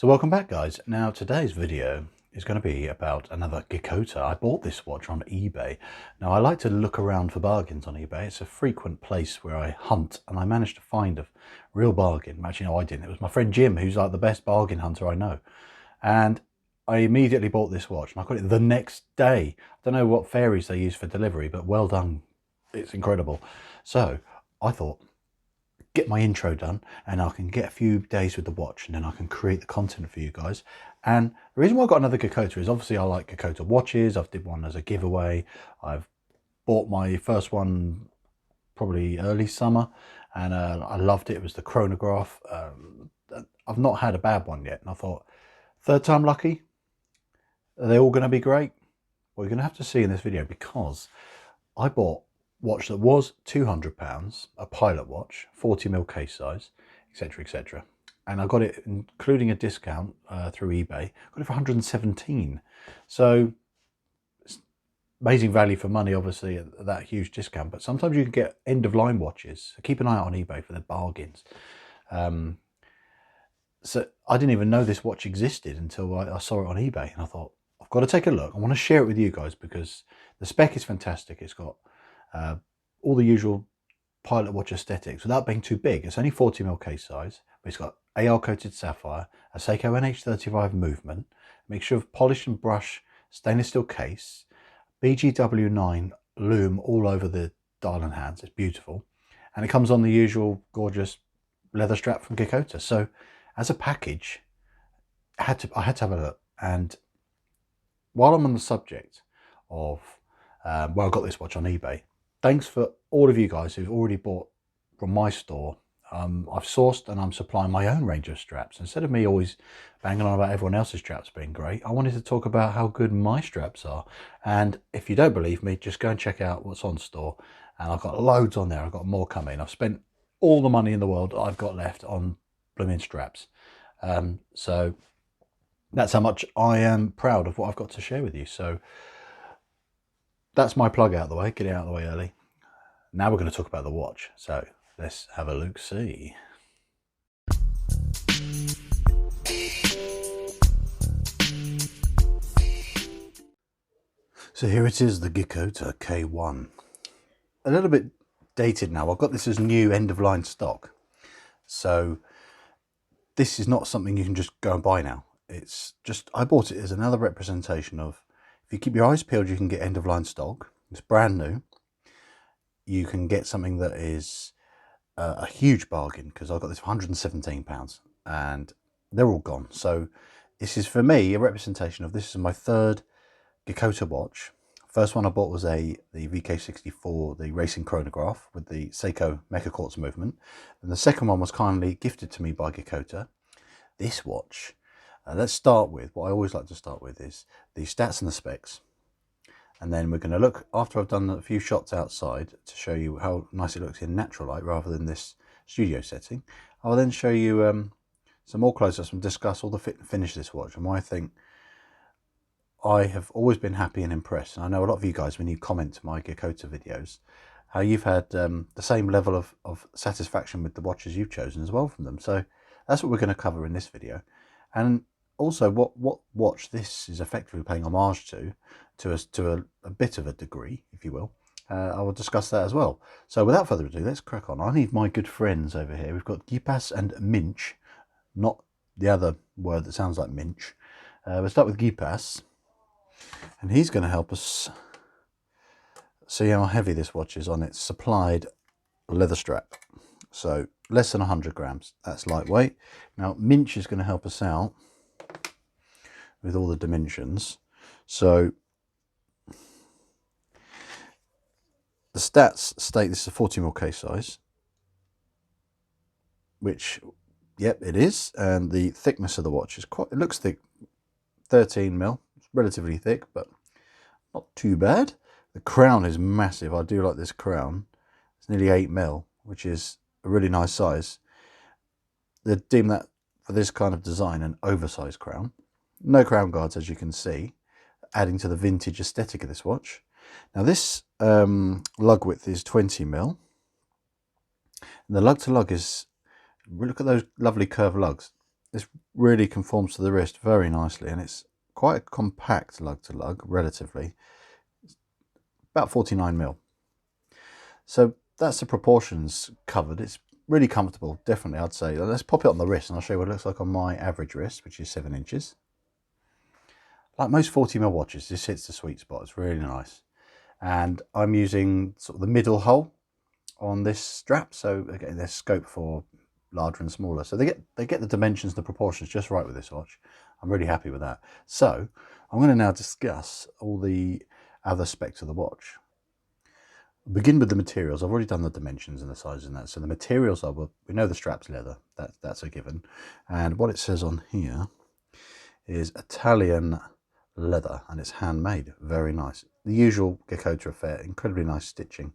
So welcome back, guys. Now today's video is going to be about another Gikota. I bought this watch on eBay. Now I like to look around for bargains on eBay. It's a frequent place where I hunt, and I managed to find a real bargain. Actually, no, I didn't. It was my friend Jim, who's like the best bargain hunter I know. And I immediately bought this watch, and I got it the next day. I don't know what fairies they use for delivery, but well done. It's incredible. So I thought, get my intro done and I can get a few days with the watch, and then I can create the content for you guys. And the reason why I got another Gikota is obviously I like Gikota watches. I've did one as a giveaway. I've bought my first one probably early summer, and I loved it. It was the chronograph. I've not had a bad one yet, and I thought, third time lucky. Are they all going to be great? Well, you're going to have to see in this video, because I bought watch that was £200, a pilot watch, 40mm case size, etc, etc, and I got it including a discount through eBay. Got it for 117. So it's amazing value for money, obviously, at that huge discount. But sometimes you can get end of line watches, so keep an eye out on eBay for the bargains. So I didn't even know this watch existed until I saw it on eBay, and I thought, I've got to take a look. I want to share it with you guys because the spec is fantastic. It's got all the usual pilot watch aesthetics without being too big. It's only 40mm case size, but it's got AR coated sapphire, a Seiko NH35 movement, a mixture of polished and brush stainless steel case, BGW9 loom all over the dial and hands. It's beautiful, and it comes on the usual gorgeous leather strap from Gikota. So as a package, I had to have a look. And while I'm on the subject of well, I got this watch on eBay. Thanks for all of you guys who've already bought from my store. I've sourced and I'm supplying my own range of straps. Instead of me always banging on about everyone else's straps being great, I wanted to talk about how good my straps are. And if you don't believe me, just go and check out what's on store. And I've got loads on there. I've got more coming. I've spent all the money in the world that I've got left on blooming straps. So that's how much I am proud of what I've got to share with you. So that's my plug out of the way. Get it out of the way early. Now we're going to talk about the watch. So let's have a look-see. So here it is, the Gikota K1. A little bit dated now. I've got this as new end-of-line stock. So this is not something you can just go and buy now. It's just, I bought it as another representation of, if you keep your eyes peeled, you can get end-of-line stock. It's brand new. You can get something that is a huge bargain, because I got this for £117 and they're all gone. So this is, for me, a representation of, this is my third Gikota watch. First one I bought was the VK64, the racing chronograph with the Seiko Mecha Quartz movement. And the second one was kindly gifted to me by Gikota. This watch, let's start with, what I always like to start with is the stats and the specs. And then we're going to look, after I've done a few shots outside to show you how nice it looks in natural light rather than this studio setting, I'll then show you some more close-ups and discuss all the fit and finish of this watch and why I think I have always been happy and impressed. And I know a lot of you guys, when you comment my Gikota videos, how you've had the same level of satisfaction with the watches you've chosen as well from them. So that's what we're going to cover in this video. And also what watch this is effectively paying homage to a bit of a degree, if you will. I will discuss that as well. So without further ado, let's crack on. I need my good friends over here. We've got Gipas and Minch, not the other word that sounds like Minch. We'll start with Gipas, and he's going to help us see how heavy this watch is on its supplied leather strap. So less than 100 grams. That's lightweight. Now Minch is going to help us out with all the dimensions. So the stats state this is a 40mm case size, which, yep, it is. And the thickness of the watch is quite, it looks thick, 13mm. It's relatively thick, but not too bad. The crown is massive. I do like this crown. It's nearly 8mm, which is a really nice size. They deem that, for this kind of design, an oversized crown. No crown guards, as you can see, adding to the vintage aesthetic of this watch. Now this lug width is 20mm, and the lug to lug is, look at those lovely curved lugs. This really conforms to the wrist very nicely, and it's quite a compact lug to lug, relatively. It's about 49mm. So that's the proportions covered. It's really comfortable, definitely, I'd say. Let's pop it on the wrist and I'll show you what it looks like on my average wrist, which is 7 inches. Like most 40mm watches, this hits the sweet spot. It's really nice. And I'm using sort of the middle hole on this strap, so again, there's scope for larger and smaller. So they get the dimensions, the proportions just right with this watch. I'm really happy with that. So I'm going to now discuss all the other specs of the watch. I'll begin with the materials. I've already done the dimensions and the sizes and that. So the materials are, well, we know the strap's leather. That's a given. And what it says on here is Italian leather, and it's handmade. Very nice. The usual Gecko affair. Incredibly nice stitching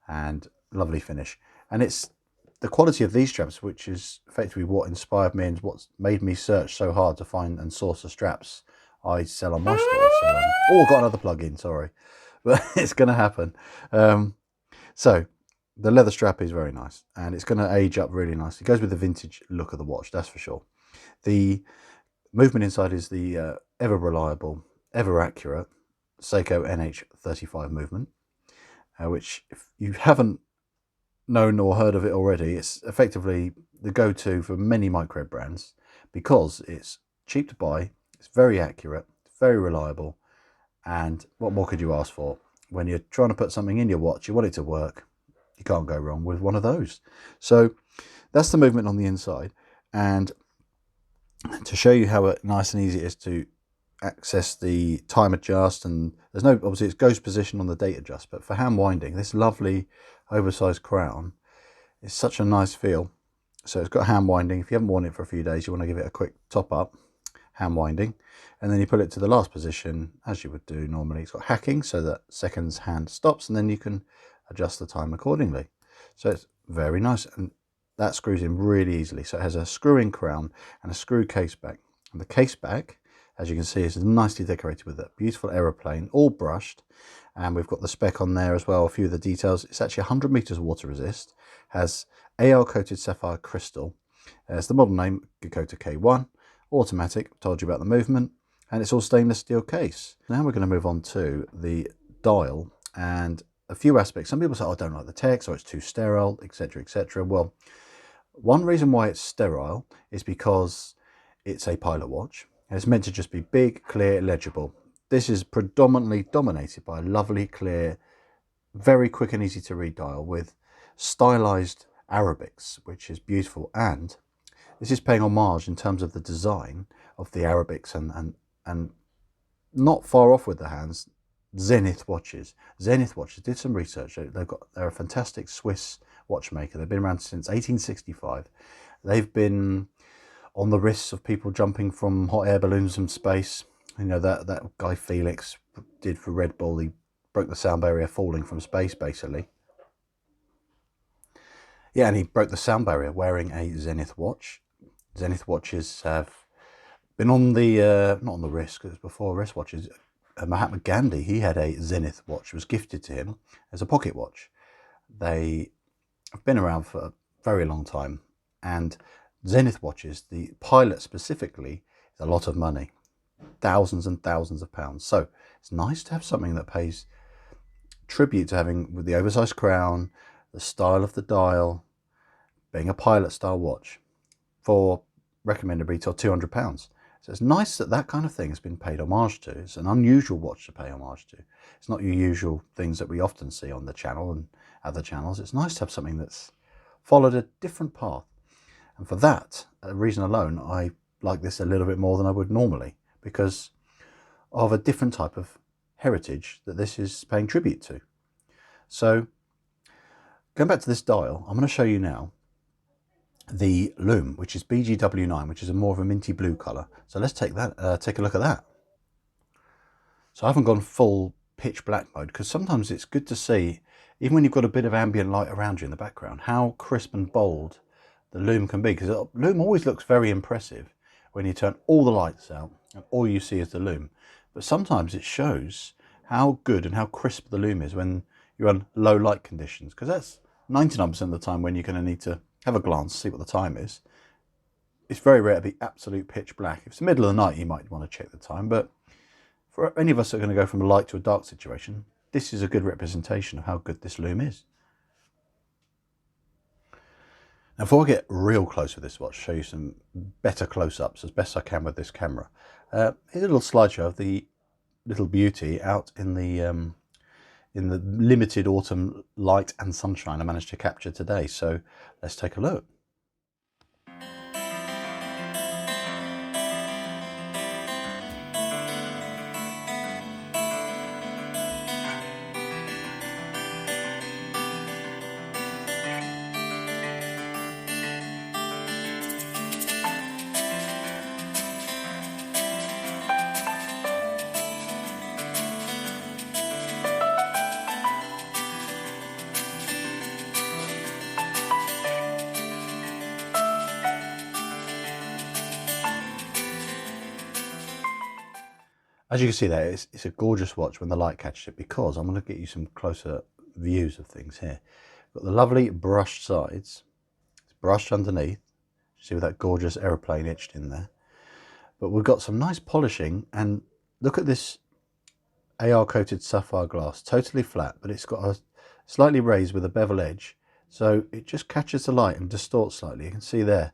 and lovely finish. And it's the quality of these straps which is effectively what inspired me and what's made me search so hard to find and source the straps I sell on my store. So, oh, got another plug-in, sorry. But it's going to happen. So the leather strap is very nice, and it's going to age up really nicely. It goes with the vintage look of the watch, that's for sure. The movement inside is the ever reliable, ever accurate Seiko NH35 movement, which if you haven't known or heard of it already, it's effectively the go-to for many micro brands because it's cheap to buy, it's very accurate, it's very reliable, and what more could you ask for? When you're trying to put something in your watch, you want it to work, you can't go wrong with one of those. So that's the movement on the inside, and to show you how nice and easy it is to access the time adjust, and there's no, obviously it's ghost position on the date adjust, but for hand winding, this lovely oversized crown is such a nice feel. So it's got hand winding. If you haven't worn it for a few days, you want to give it a quick top up, hand winding, and then you put it to the last position as you would do normally. It's got hacking so that seconds hand stops, and then you can adjust the time accordingly. So it's very nice, and that screws in really easily. So it has a screw-in crown and a screw case back, and the case back, as you can see, is nicely decorated with a beautiful aeroplane, all brushed, and we've got the spec on there as well, a few of the details. It's actually 100 meters water resist, has AL coated sapphire crystal. It's the model name, Gecko K1, automatic, told you about the movement, and it's all stainless steel case. Now we're going to move on to the dial and a few aspects. Some people say, oh, I don't like the text, or it's too sterile, etc., etc. Well, one reason why it's sterile is because it's a pilot watch. And it's meant to just be big, clear, legible. This is predominantly dominated by a lovely, clear, very quick and easy to read dial with stylized Arabics, which is beautiful. And this is paying homage in terms of the design of the Arabics and not far off with the hands, Zenith Watches. Zenith Watches did some research. They're a fantastic Swiss watchmaker. They've been around since 1865. They've been on the wrists of people jumping from hot air balloons from space. You know, that guy Felix did for Red Bull. He broke the sound barrier falling from space, basically. Yeah, and he broke the sound barrier wearing a Zenith watch. Zenith watches have been on the, not on the wrist, because before wristwatches, Mahatma Gandhi, he had a Zenith watch, was gifted to him as a pocket watch. They have been around for a very long time, and Zenith watches, the pilot specifically, is a lot of money, thousands and thousands of pounds. So it's nice to have something that pays tribute to having, with the oversized crown, the style of the dial, being a pilot style watch, for recommended retail £200. So it's nice that that kind of thing has been paid homage to. It's an unusual watch to pay homage to. It's not your usual things that we often see on the channel and other channels. It's nice to have something that's followed a different path. And for that reason alone, I like this a little bit more than I would normally, because of a different type of heritage that this is paying tribute to. So going back to this dial, I'm going to show you now the lume, which is BGW9, which is a more of a minty blue colour. So let's take a look at that. So I haven't gone full pitch black mode, because sometimes it's good to see, even when you've got a bit of ambient light around you in the background, how crisp and bold the lume can be, because the lume always looks very impressive when you turn all the lights out and all you see is the lume. But sometimes it shows how good and how crisp the lume is when you're on low light conditions, because that's 99% of the time when you're going to need to have a glance, see what the time is. it's very rare to be absolute pitch black. If it's the middle of the night, you might want to check the time, but for any of us that are going to go from a light to a dark situation, this is a good representation of how good this lume is. Now, before I get real close with this watch, show you some better close-ups as best I can with this camera. Here's a little slideshow of the little beauty out in the limited autumn light and sunshine I managed to capture today. So let's take a look. As you can see there, it's a gorgeous watch when the light catches it, because I'm going to get you some closer views of things here. Got the lovely brushed sides, it's brushed underneath, see with that gorgeous aeroplane etched in there. But we've got some nice polishing, and look at this AR coated sapphire glass, totally flat, but it's got a slightly raised with a bevel edge, so it just catches the light and distorts slightly. You can see there,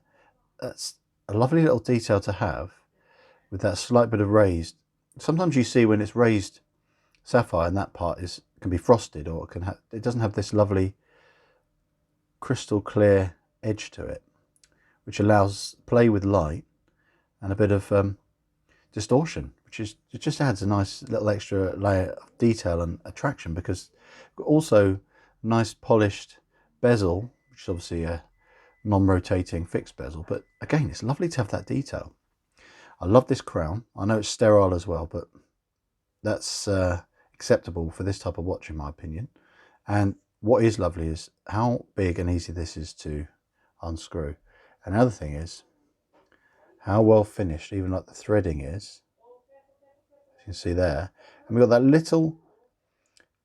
that's a lovely little detail to have with that slight bit of raised. Sometimes you see when it's raised sapphire and that part can be frosted, or it doesn't have this lovely crystal clear edge to it, which allows play with light and a bit of distortion, it just adds a nice little extra layer of detail and attraction, because also nice polished bezel, which is obviously a non-rotating fixed bezel, but again, it's lovely to have that detail. I love this crown. I know it's sterile as well, but that's acceptable for this type of watch in my opinion. And what is lovely is how big and easy this is to unscrew. And another thing is how well finished even like the threading is. You can see there. And we've got that little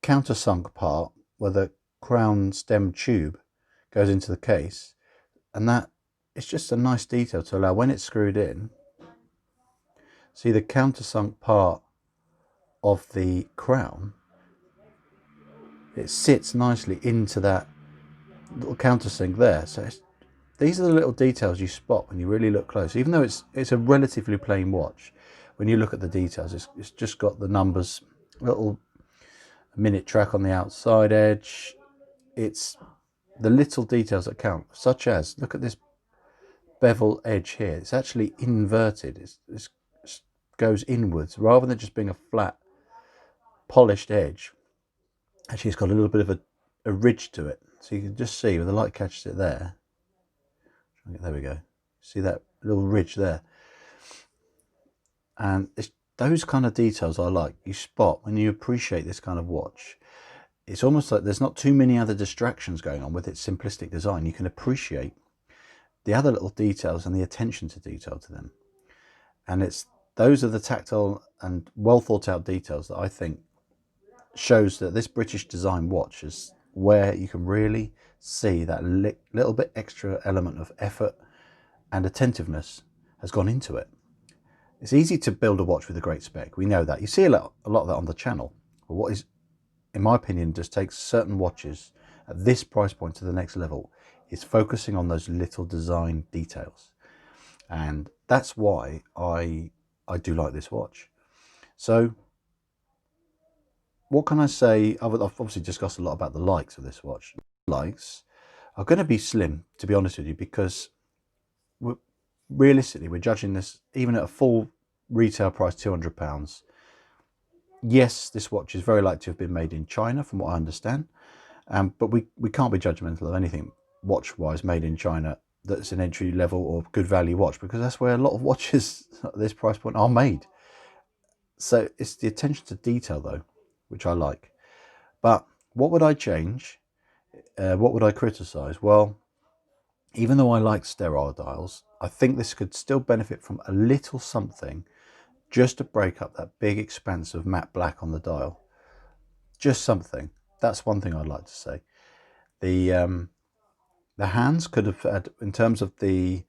countersunk part where the crown stem tube goes into the case, and that it's just a nice detail to allow when it's screwed in. See the countersunk part of the crown, it sits nicely into that little countersink there. So these are the little details you spot when you really look close. Even though it's a relatively plain watch, when you look at the details, it's just got the numbers, little minute track on the outside edge. It's the little details that count, such as, look at this bevel edge here. It's actually inverted. It goes inwards rather than just being a flat polished edge. Actually, it's got a little bit of a ridge to it, so you can just see when the light catches it there. There we go. See that little ridge there, and it's those kind of details I like. You spot when you appreciate this kind of watch. It's almost like there's not too many other distractions going on with its simplistic design. You can appreciate the other little details and the attention to detail to them, and those are the tactile and well thought out details that I think shows that this British design watch is where you can really see that little bit extra element of effort and attentiveness has gone into it. It's easy to build a watch with a great spec. We know that. You see a lot of that on the channel. But what is, in my opinion, just takes certain watches at this price point to the next level is focusing on those little design details. And that's why I do like this watch. So what can I say? I've obviously discussed a lot about the likes of this watch. Likes are going to be slim, to be honest with you, because realistically, we're judging this even at a full retail price, £200. Yes, this watch is very likely to have been made in China, from what I understand. But we can't be judgmental of anything watch-wise made in China that's an entry-level or good value watch, because that's where a lot of watches at this price point are made. So it's the attention to detail, though, which I like. But what would I change? What would I criticize? Well, even though I like sterile dials, I think this could still benefit from a little something just to break up that big expanse of matte black on the dial. Just something. That's one thing I'd like to say. The hands could have had, in terms of the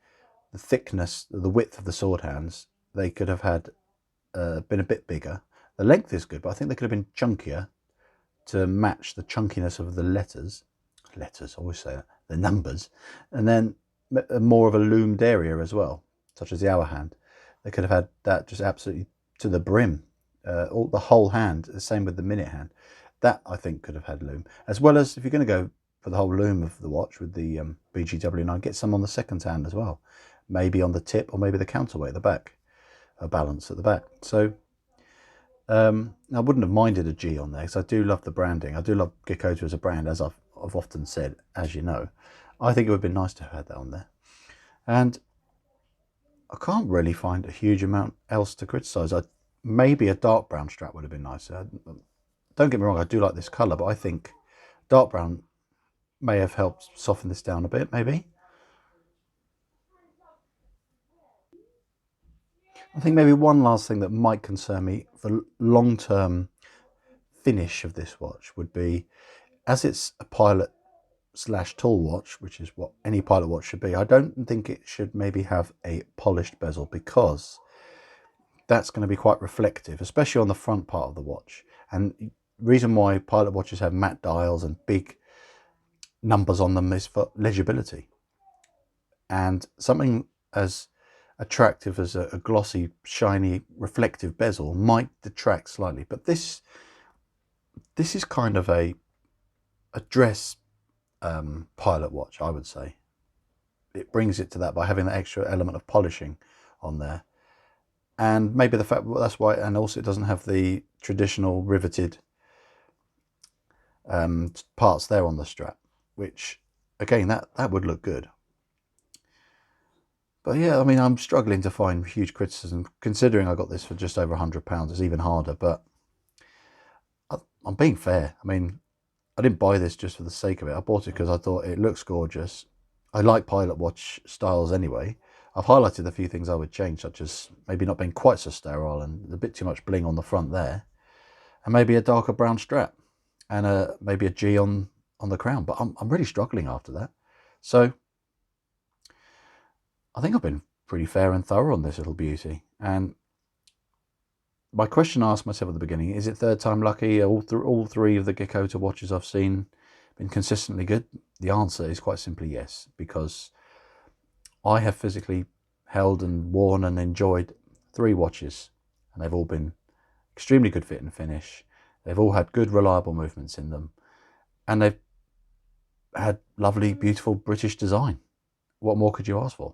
the thickness, the width of the sword hands, they could have had been a bit bigger. The length is good, but I think they could have been chunkier to match the chunkiness of the letters, I always say that, the numbers, and then more of a loomed area as well, such as the hour hand. They could have had that just absolutely to the brim, the whole hand, the same with the minute hand. That I think could have had loom, as well as if you're going to go for the whole loom of the watch with the BGW9, get some on the second hand as well, maybe on the tip or maybe the counterweight at the back, a balance at the back. So I wouldn't have minded a G on there because I do love the branding. I do love Gekkouta as a brand, as I've often said, as you know. I think it would have been nice to have had that on there. And I can't really find a huge amount else to criticise. Maybe a dark brown strap would have been nicer. Don't get me wrong, I do like this colour, but I think dark brown may have helped soften this down a bit, maybe. I think maybe one last thing that might concern me for long-term finish of this watch would be, as it's a pilot / tool watch, which is what any pilot watch should be, I don't think it should maybe have a polished bezel, because that's going to be quite reflective, especially on the front part of the watch. And the reason why pilot watches have matte dials and big numbers on them is for legibility. And something as attractive as a glossy, shiny, reflective bezel might detract slightly. But this is kind of a dress pilot watch, I would say. It brings it to that by having that extra element of polishing on there. And maybe the fact that's why, and also it doesn't have the traditional riveted parts there on the strap, which again, that would look good. But yeah, I mean, I'm struggling to find huge criticism, considering I got this for just over £100. It's even harder, but I'm being fair. I mean, I didn't buy this just for the sake of it. I bought it because I thought it looks gorgeous. I like pilot watch styles anyway. I've highlighted a few things I would change, such as maybe not being quite so sterile and a bit too much bling on the front there, and maybe a darker brown strap, and maybe a G on the crown. But I'm really struggling after that. So I think I've been pretty fair and thorough on this little beauty. And my question I asked myself at the beginning, is it third time lucky? All three of the Gekkouta watches I've seen been consistently good? The answer is quite simply yes, because I have physically held and worn and enjoyed 3 watches, and they've all been extremely good fit and finish. They've all had good, reliable movements in them, and they've had lovely, beautiful British design. What more could you ask for?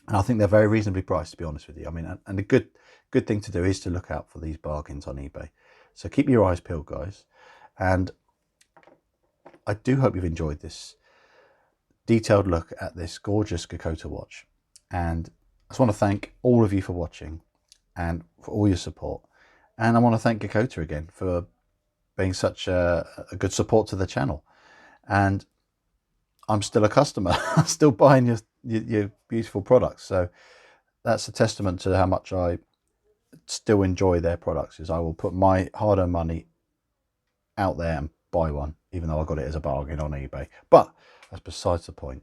And I think they're very reasonably priced, to be honest with you. I mean, and the good thing to do is to look out for these bargains on eBay. So keep your eyes peeled, guys. And I do hope you've enjoyed this detailed look at this gorgeous Gekkouta watch. And I just want to thank all of you for watching and for all your support. And I want to thank Gekkouta again for being such a good support to the channel. And I'm still a customer. I'm still buying your beautiful products. So that's a testament to how much I still enjoy their products, is I will put my hard-earned money out there and buy one, even though I got it as a bargain on eBay. But that's besides the point.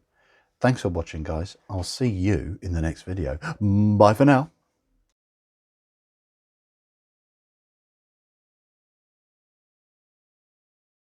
Thanks for watching, guys. I'll see you in the next video. Bye for now.